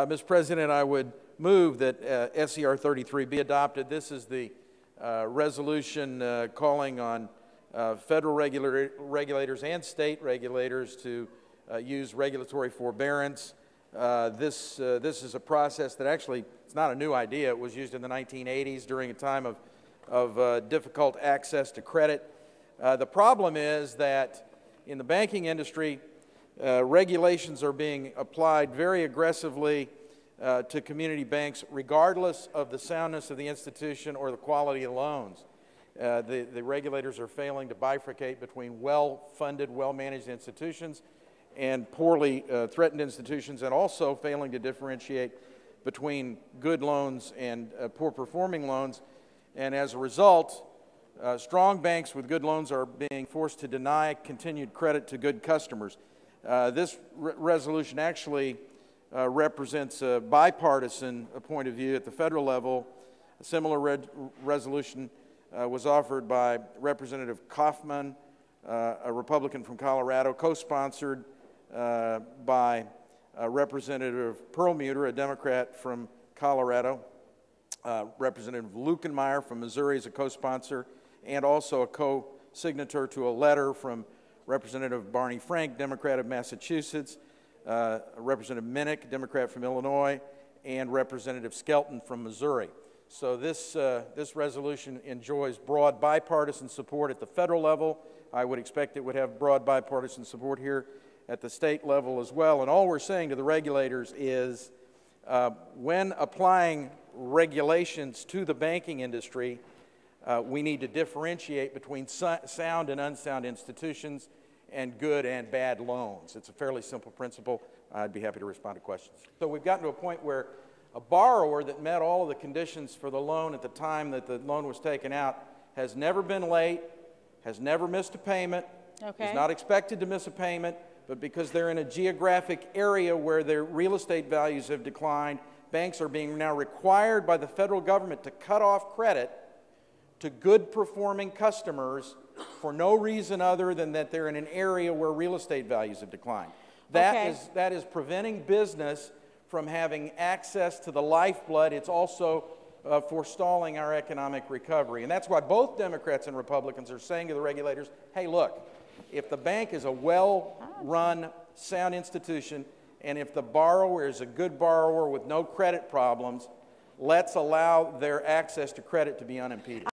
Mr. President, I would move that SCR 33 be adopted. This is the resolution calling on federal regulators and state regulators to use regulatory forbearance. This is a process that actually, it's not a new idea. It was used in the 1980s during a time of difficult access to credit. The problem is that in the banking industry, regulations are being applied very aggressively to community banks regardless of the soundness of the institution or the quality of the loans. The regulators are failing to bifurcate between well-funded, well-managed institutions and poorly threatened institutions, and also failing to differentiate between good loans and poor-performing loans. And as a result, strong banks with good loans are being forced to deny continued credit to good customers. This resolution actually represents a bipartisan point of view at the federal level. A similar resolution was offered by Representative Kaufman, a Republican from Colorado, co-sponsored by Representative Perlmutter, a Democrat from Colorado. Representative Lukenmeyer from Missouri is a co-sponsor, and also a co-signator to a letter from Representative Barney Frank, Democrat of Massachusetts, Representative Minnick, Democrat from Illinois, and Representative Skelton from Missouri. So this resolution enjoys broad bipartisan support at the federal level. I would expect it would have broad bipartisan support here at the state level as well. And all we're saying to the regulators is when applying regulations to the banking industry, we need to differentiate between sound and unsound institutions and good and bad loans. It's a fairly simple principle. I'd be happy to respond to questions. So we've gotten to a point where a borrower that met all of the conditions for the loan at the time that the loan was taken out has never been late, has never missed a payment, is not expected to miss a payment, but because they're in a geographic area where their real estate values have declined, banks are being now required by the federal government to cut off credit to good performing customers for no reason other than that they're in an area where real estate values have declined. That is preventing business from having access to the lifeblood. It's also forestalling our economic recovery. And that's why both Democrats and Republicans are saying to the regulators, hey, look, if the bank is a well-run, sound institution, and if the borrower is a good borrower with no credit problems, let's allow their access to credit to be unimpeded.